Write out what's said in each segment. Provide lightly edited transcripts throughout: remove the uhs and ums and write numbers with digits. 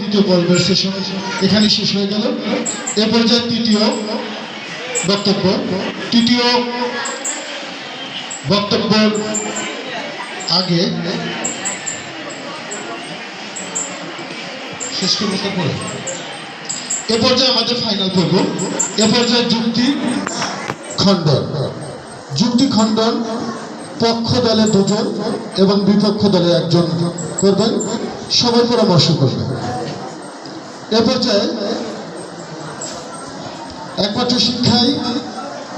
দ্বিতীয় পর্বের সেশন এখানে শেষ হয়ে গেল। এ পর্যায়ে তৃতীয় বক্তব্যের আগে শেষ করতে পড়ে এ পর্যায়ে আমাদের ফাইনাল পর্ব। এ পর্যায়ে যুক্তি খণ্ডন পক্ষ দলে দুজন এবং বিপক্ষ দলে একজন করবেন, সবাই পরামর্শ করবেন। এ পর্যায়ে একমাত্র শিক্ষাই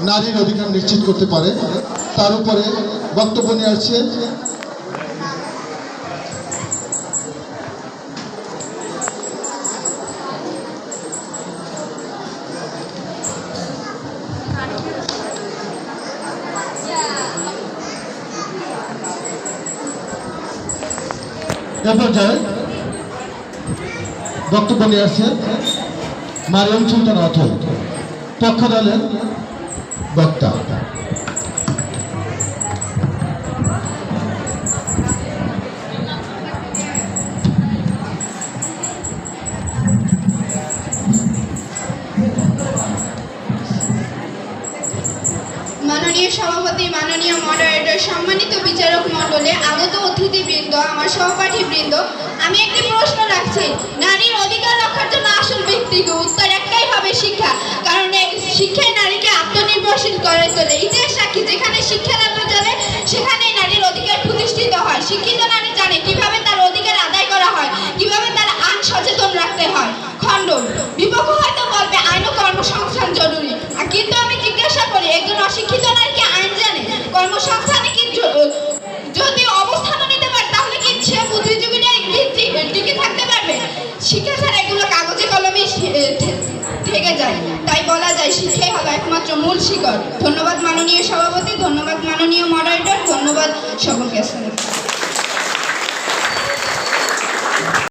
নারীর অধিকার নিশ্চিত করতে পারে, তার উপরে বক্তব্য নিয়ে আসছে বক্তব্য নিয়ে আসছে মারিয়াম সুলতানা অথল, পক্ষ দলের বক্তা। মাননীয় সভাপতি, মাননীয় মডারেটর, সম্মানিত বিচারক মণ্ডলী, আগত অতিথিবৃন্দ, আমার সহপাঠীবৃন্দ, আমি একটি প্রশ্ন রাখছি। নারীর অধিকার রক্ষার জন্য আসল ভিত্তি কি? উত্তর একটাই হবে শিক্ষা। কারণ শিক্ষায় নারীকে আত্মনির্ভরশীল করে তোলে। ইতিহাস সাক্ষী, যেখানে শিক্ষার আলো জ্বলে সেখানেই নারীর অধিকার প্রতিষ্ঠিত হয়। শিক্ষিত নারী জানে কিভাবে তার অধিকার আদায় করা হয়, কিভাবে তার আইন সচেতন রাখতে হয়। খণ্ডন বিপক্ষ হয়তো বলবে আইন ও কর্মসংস্থান জরুরি, কিন্তু আমি জিজ্ঞাসা করি, একজন অশিক্ষিত নারী কি আইন জানে? কর্মসংস্থানে কি যদি অবস্থানও নিতে পারে, তাহলে কি সে প্রতিযোগিতায় টিকে থাকতে পারবে? শিক্ষা ছাড়া এগুলো কাগজে কলমে থেকে যায়। তাই বলা যায় শিক্ষাই হলো একমাত্র মূল শিকড়। ধন্যবাদ মাননীয় সভাপতি, ধন্যবাদ মাননীয় মডারেটর, ধন্যবাদ সকলকে।